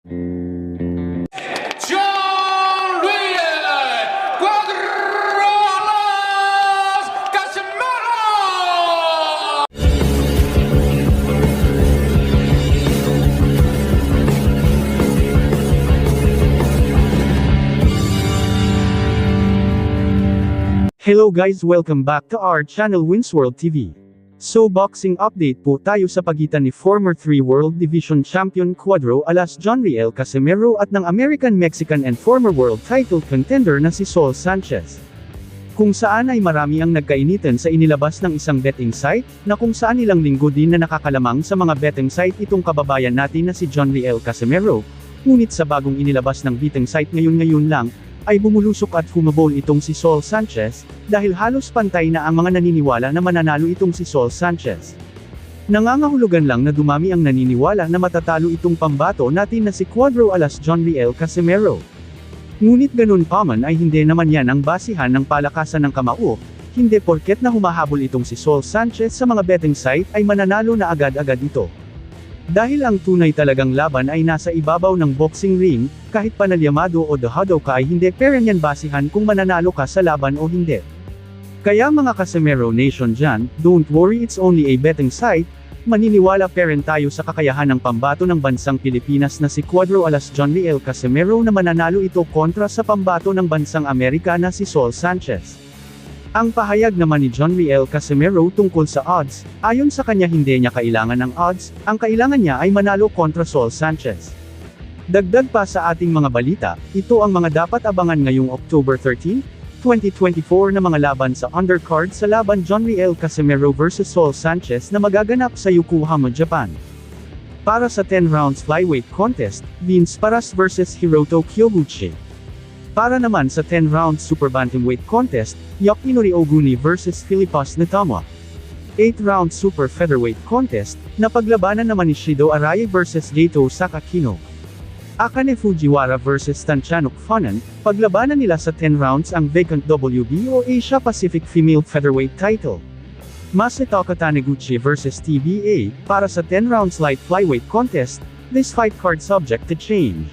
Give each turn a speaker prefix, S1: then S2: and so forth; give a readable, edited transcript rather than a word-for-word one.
S1: Hello guys, welcome back to our channel Winsworld TV. So boxing update po tayo sa pagitan ni former 3 World Division Champion Cuadro Alas Jonriel Casimero at ng American-Mexican and former world title contender na si Saul Sanchez. Kung saan ay marami ang nagkainitan sa inilabas ng isang betting site, na kung saan ilang linggo din na nakakalamang sa mga betting site itong kababayan natin na si Jonriel Casimero, ngunit sa bagong inilabas ng betting site ngayon lang, ay bumulusok at humabol itong si Saul Sanchez, dahil halos pantay na ang mga naniniwala na mananalo itong si Saul Sanchez. Nangangahulugan lang na dumami ang naniniwala na matatalo itong pambato natin na si Cuadro Alas Jonriel Casimero. Ngunit ganun pa man ay hindi naman yan ang basihan ng palakasan ng kamao, hindi porket na humahabol itong si Saul Sanchez sa mga betting site ay mananalo na agad-agad ito. Dahil ang tunay talagang laban ay nasa ibabaw ng boxing ring, kahit panalyamado o dahado ka ay hindi yan basihan kung mananalo ka sa laban o hindi. Kaya mga Casimero Nation dyan, don't worry, it's only a betting site, maniniwala rin tayo sa kakayahan ng pambato ng bansang Pilipinas na si Cuadro Alas Jonriel Casimero na mananalo ito kontra sa pambato ng bansang Amerika na si Saul Sanchez. Ang pahayag naman ni Jonriel Casimero tungkol sa odds, ayon sa kanya hindi niya kailangan ng odds, ang kailangan niya ay manalo kontra Saul Sanchez. Dagdag pa sa ating mga balita, ito ang mga dapat abangan ngayong October 13, 2024 na mga laban sa undercard sa laban Jonriel Casimero vs Saul Sanchez na magaganap sa Yokohama, Japan. Para sa 10 rounds flyweight contest, Vince Paras vs Hiroto Kyoguchi. Para naman sa 10 rounds super bantamweight contest, Yakinori Oguni vs Philippos Natama. 8 rounds super featherweight contest, na paglabanan naman ni Shido Arai vs Gato Sakakino. Akane Fujiwara vs Tanchanok Funan, paglabanan nila sa 10 rounds ang vacant WBO Asia Pacific Female Featherweight title. Masatoka Taniguchi vs TBA, para sa 10 rounds light flyweight contest, this fight card subject to change.